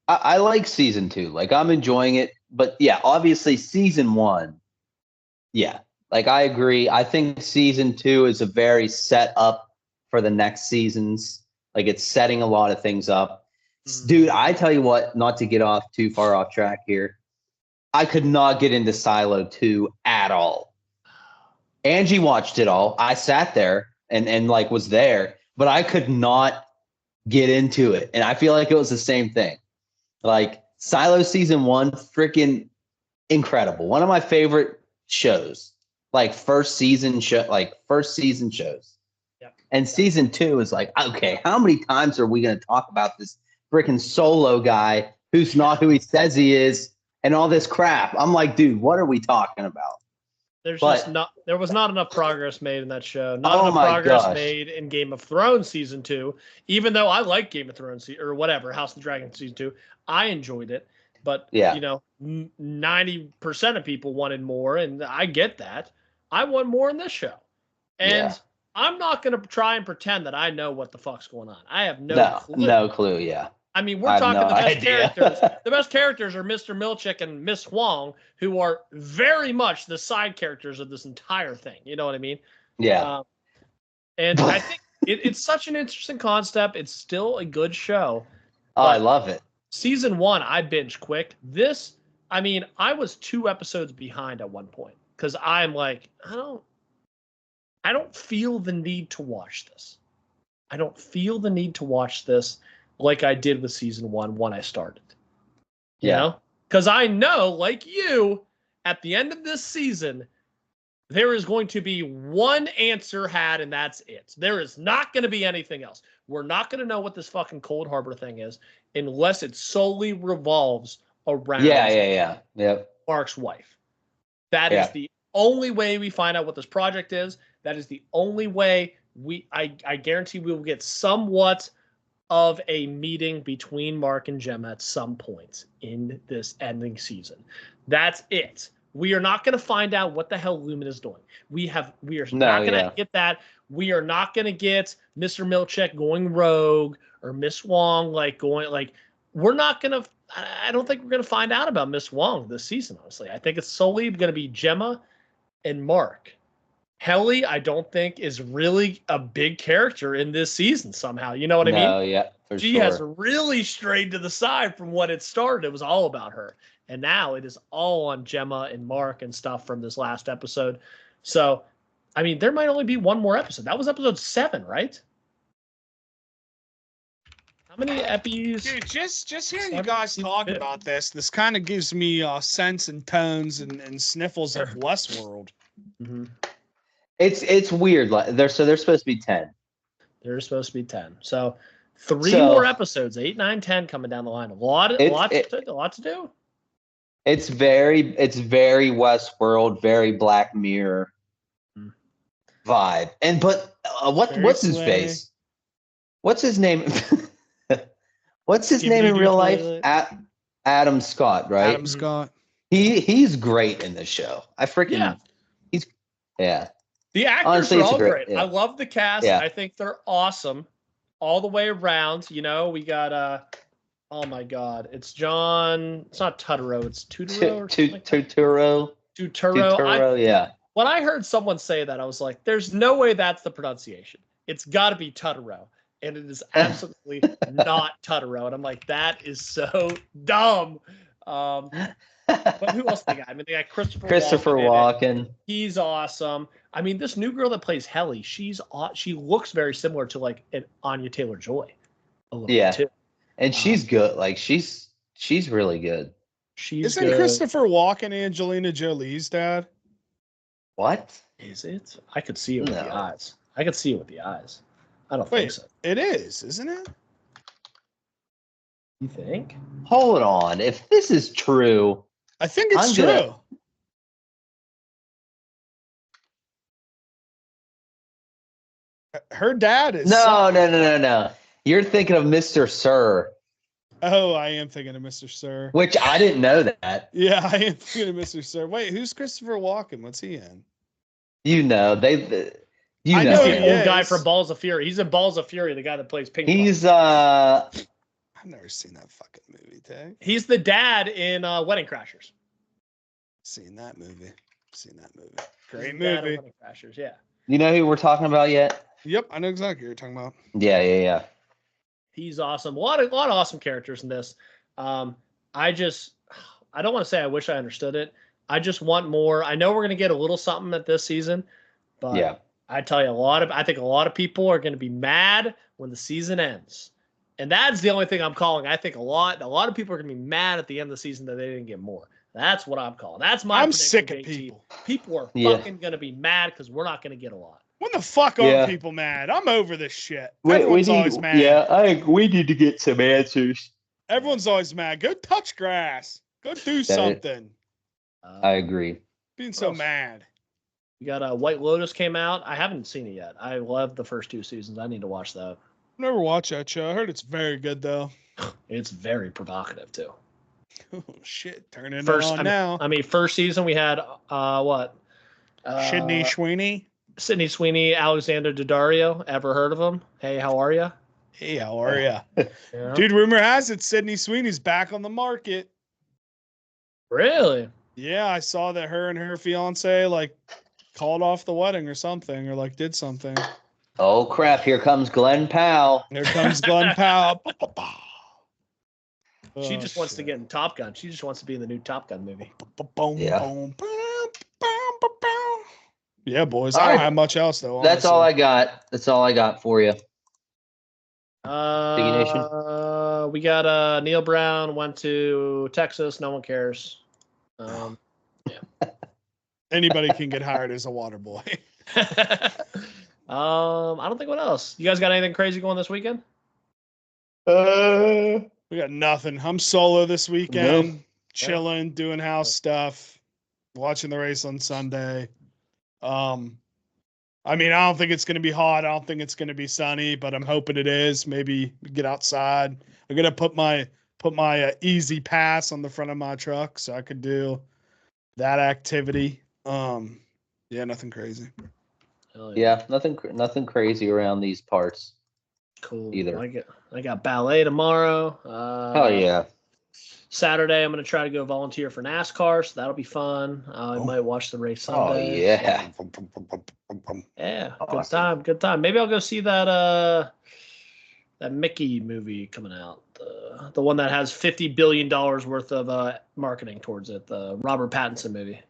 [SPEAKER 1] I like season 2. Like, I'm enjoying it. But, yeah, obviously, season 1, like, I agree. I think season 2 is a very set up for the next seasons. Like, it's setting a lot of things up. Dude, I tell you what, not to get off too far off track here, I could not get into Silo 2 at all. Angie watched it all. I sat there and like was there, but I could not get into it. And I feel like it was the same thing. Like, Silo season 1, freaking incredible. One of my favorite shows. Like, first season shows.
[SPEAKER 2] Yep.
[SPEAKER 1] And season 2 is like, okay, how many times are we going to talk about this freaking Solo guy who's not who he says he is and all this crap? I'm like, dude, what are we talking about?
[SPEAKER 2] There was not enough progress made in that show. Not enough progress made in Game of Thrones season 2. Even though I like Game of Thrones or whatever, House of the Dragon season 2, I enjoyed it. But you know, 90% of people wanted more, and I get that. I want more in this show. And I'm not going to try and pretend that I know what the fuck's going on. I have no clue.
[SPEAKER 1] No clue, yeah.
[SPEAKER 2] I mean, we're talking the best characters. The best characters are Mr. Milchek and Miss Huang, who are very much the side characters of this entire thing. You know what I mean?
[SPEAKER 1] Yeah.
[SPEAKER 2] And I think it's such an interesting concept. It's still a good show.
[SPEAKER 1] Oh, I love it.
[SPEAKER 2] Season 1, I binged quick. This, I mean, I was 2 episodes behind at one point because I'm like, I don't feel the need to watch this. I don't feel the need to watch this like I did with season 1 when I started. You know? Because I know, like you, at the end of this season, There is going to be one answer had, and that's it. There is not going to be anything else. We're not going to know what this fucking Cold Harbor thing is unless it solely revolves around
[SPEAKER 1] Yep.
[SPEAKER 2] Mark's wife. That is the only way we find out what this project is. That is the only way I guarantee we will get somewhat of a meeting between Mark and Gemma at some point in this ending season. That's it. We are not going to find out what the hell Lumen is doing. We are not going to get that. We are not going to get Mr. Milchek going rogue or Miss Wong we're not going to. I don't think we're going to find out about Miss Wong this season. Honestly, I think it's solely going to be Gemma and Mark. Helly, I don't think is really a big character in this season somehow. You know what I mean?
[SPEAKER 1] Oh yeah,
[SPEAKER 2] she has really strayed to the side from what it started. It was all about her. And now it is all on Gemma and Mark and stuff from this last episode. So, I mean, there might only be one more episode. That was episode 7, right? How many episodes?
[SPEAKER 3] Dude, just hearing you guys talk about this kind of gives me sense and tones and sniffles of Westworld.
[SPEAKER 2] Mm-hmm.
[SPEAKER 1] It's weird. They're supposed to be 10.
[SPEAKER 2] There's supposed to be 10. So 3 more episodes, 8, 9, 10 coming down the line. A lot to do.
[SPEAKER 1] It's very Westworld, very Black Mirror vibe. And what's his face? What's his name? What's his name in real life? Adam Scott, right?
[SPEAKER 3] Adam Scott.
[SPEAKER 1] He's great in this show.
[SPEAKER 2] The actors
[SPEAKER 1] honestly,
[SPEAKER 2] are all great. I love the cast.
[SPEAKER 1] Yeah.
[SPEAKER 2] I think they're awesome all the way around. You know, we got oh my God, it's John. It's not Turturro. It's Turturro.
[SPEAKER 1] Turturro. Yeah.
[SPEAKER 2] When I heard someone say that, I was like, "There's no way that's the pronunciation. It's got to be Turturro." And it is absolutely not Turturro. And I'm like, that is so dumb. But who else they got? I mean, they got Christopher Walken. He's awesome. I mean, this new girl that plays Helly, she looks very similar to like an Anya Taylor-Joy. A little bit too.
[SPEAKER 1] And she's good. Like she's really good.
[SPEAKER 3] Isn't good. Christopher Walken Angelina Jolie's dad?
[SPEAKER 1] What?
[SPEAKER 2] Is it? I could see it with the eyes. I don't think so.
[SPEAKER 3] It is, isn't it?
[SPEAKER 2] You think?
[SPEAKER 1] Hold on. If this is true,
[SPEAKER 3] I think it's true. Her dad is.
[SPEAKER 1] No. You're thinking of Mr. Sir.
[SPEAKER 3] Oh, I am thinking of Mr. Sir.
[SPEAKER 1] Which I didn't know that.
[SPEAKER 3] Yeah, I am thinking of Mr. Sir. Wait, who's Christopher Walken? What's he in?
[SPEAKER 1] You know,
[SPEAKER 2] I know the old guy from Balls of Fury. He's in Balls of Fury, the guy that plays Pink.
[SPEAKER 1] He's
[SPEAKER 3] I've never seen that fucking movie, Tag.
[SPEAKER 2] He's the dad in Wedding Crashers.
[SPEAKER 3] Seen that movie. Great movie.
[SPEAKER 2] Wedding Crashers, yeah.
[SPEAKER 1] You know who we're talking about yet?
[SPEAKER 3] Yep, I know exactly what you're talking about.
[SPEAKER 1] Yeah.
[SPEAKER 2] He's awesome. A lot of awesome characters in this. I don't want to say I wish I understood it. I just want more. I know we're going to get a little something at this season, but I tell you, I think a lot of people are going to be mad when the season ends. And that's the only thing I'm calling. I think a lot of people are going to be mad at the end of the season that they didn't get more. That's what I'm calling. That's my
[SPEAKER 3] I'm sick of people.
[SPEAKER 2] People are fucking going to be mad because we're not going to get a lot.
[SPEAKER 3] When the fuck are people mad? I'm over this shit. Everyone's always mad.
[SPEAKER 1] Yeah, I think we need to get some answers.
[SPEAKER 3] Everyone's always mad. Go touch grass. Go do something.
[SPEAKER 1] I agree.
[SPEAKER 3] Being so mad.
[SPEAKER 2] You got White Lotus came out. I haven't seen it yet. I love the first 2 seasons. I need to watch that.
[SPEAKER 3] Never watched that show. I heard it's very good though.
[SPEAKER 2] It's very provocative too.
[SPEAKER 3] Oh shit! Turn it on now.
[SPEAKER 2] I mean, first season we had what?
[SPEAKER 3] Sydney Sweeney,
[SPEAKER 2] Alexander Daddario. Ever heard of him? Hey, how are you?
[SPEAKER 3] Hey, how are you? Yeah. Dude, rumor has it Sydney Sweeney's back on the market.
[SPEAKER 2] Really?
[SPEAKER 3] Yeah, I saw that her and her fiance called off the wedding or something, or did something.
[SPEAKER 1] Oh crap! Here comes Glenn Powell.
[SPEAKER 3] Here comes Glenn Powell.
[SPEAKER 2] She just wants to get in Top Gun. She just wants to be in the new Top Gun movie.
[SPEAKER 3] Yeah, boys. I don't have much else though.
[SPEAKER 1] That's all I got. That's all I got for you.
[SPEAKER 2] We got Neil Brown went to Texas. No one cares. Yeah.
[SPEAKER 3] Anybody can get hired as a water boy.
[SPEAKER 2] I don't think what else. You guys got anything crazy going this weekend?
[SPEAKER 3] We got nothing. I'm solo this weekend,
[SPEAKER 1] Nope.
[SPEAKER 3] chilling, doing house stuff, watching the race on Sunday. I mean, I don't think it's going to be hot. I don't think it's going to be sunny, but I'm hoping it is. Maybe get outside. I'm going to put my easy pass on the front of my truck so I could do that activity. Yeah, nothing crazy.
[SPEAKER 1] Yeah, nothing crazy around these parts.
[SPEAKER 2] Cool.
[SPEAKER 1] Either.
[SPEAKER 2] I got ballet tomorrow.
[SPEAKER 1] Oh yeah.
[SPEAKER 2] Saturday, I'm going to try to go volunteer for NASCAR, so that'll be fun. I might watch the race Sunday.
[SPEAKER 1] Oh yeah.
[SPEAKER 2] Yeah,
[SPEAKER 1] Awesome.
[SPEAKER 2] Good time. Maybe I'll go see that Mickey movie coming out. The one that has $50 billion worth of marketing towards it. The Robert Pattinson movie.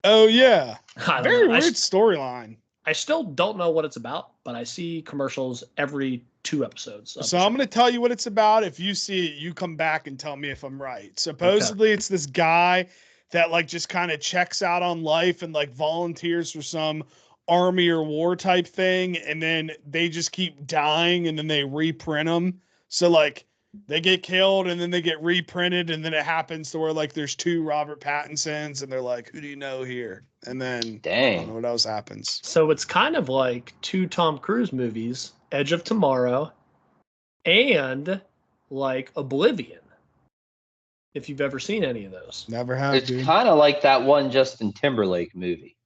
[SPEAKER 3] Oh yeah.
[SPEAKER 2] Very
[SPEAKER 3] weird storyline.
[SPEAKER 2] I still don't know what it's about, but I see commercials every 2 episodes.
[SPEAKER 3] So I'm going to tell you what it's about. If you see it, you come back and tell me if I'm right. Supposedly it's this guy that like just kind of checks out on life and like volunteers for some army or war type thing. And then they just keep dying and then they reprint them. So like they get killed and then they get reprinted. And then it happens to where like there's 2 Robert Pattinsons and they're like, who do you know here? And then I don't know what else happens.
[SPEAKER 2] So it's kind of like 2 Tom Cruise movies, Edge of Tomorrow and like Oblivion. If you've ever seen any of those.
[SPEAKER 3] Never have.
[SPEAKER 1] It's kind of like that one Justin Timberlake movie.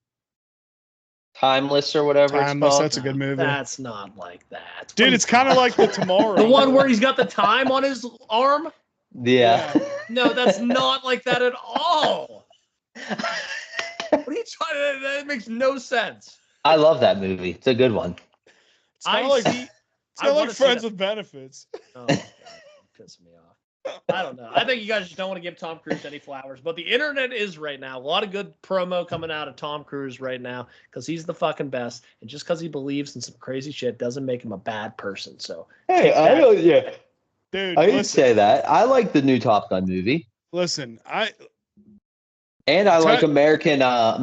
[SPEAKER 1] Timeless or whatever it's called.
[SPEAKER 3] That's a good movie.
[SPEAKER 2] That's not like that.
[SPEAKER 3] Dude, it's kind of like the Tomorrow.
[SPEAKER 2] The one where he's got the time on his arm?
[SPEAKER 1] Yeah.
[SPEAKER 2] No, that's not like that at all. What are you trying to? That makes no sense.
[SPEAKER 1] I love that movie. It's a good one.
[SPEAKER 3] It's kind of like Friends with Benefits.
[SPEAKER 2] Oh, God, piss me off. I don't know. I think you guys just don't want to give Tom Cruise any flowers, but the internet is right now. A lot of good promo coming out of Tom Cruise right now because he's the fucking best. And just because he believes in some crazy shit doesn't make him a bad person. So
[SPEAKER 1] hey, I don't. Yeah,
[SPEAKER 3] dude,
[SPEAKER 1] I didn't say that. I like the new Top Gun movie.
[SPEAKER 3] Listen, I
[SPEAKER 1] like American. Oh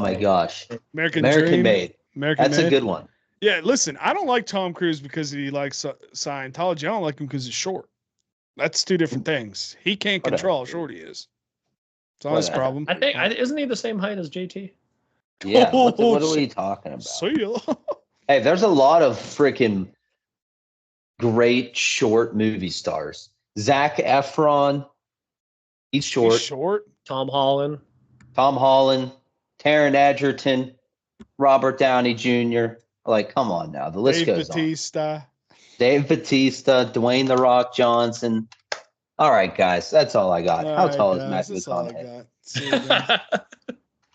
[SPEAKER 1] my gosh,
[SPEAKER 3] American
[SPEAKER 1] Made. That's a good one.
[SPEAKER 3] Yeah, listen, I don't like Tom Cruise because he likes Scientology. I don't like him because he's short. That's 2 different things. He can't control how short he is. It's not his problem.
[SPEAKER 2] I think isn't he the same height as JT?
[SPEAKER 1] Yeah. What are we talking about?
[SPEAKER 3] See ya.
[SPEAKER 1] Hey, there's a lot of freaking great short movie stars. Zac Efron. He's short.
[SPEAKER 3] He's short.
[SPEAKER 2] Tom Holland.
[SPEAKER 1] Taron Egerton. Robert Downey Jr. Like, come on now. The list goes on. Dave Bautista, Dwayne The Rock Johnson. All right, guys. That's all I got. How tall is Matthew McConaughey?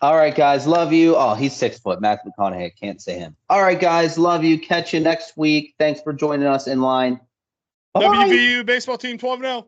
[SPEAKER 1] All right, guys. Love you. Oh, he's 6 foot. Matthew McConaughey. Can't say him. All right, guys. Love you. Catch you next week. Thanks for joining us in line. Bye-bye.
[SPEAKER 3] WVU baseball team 12-0.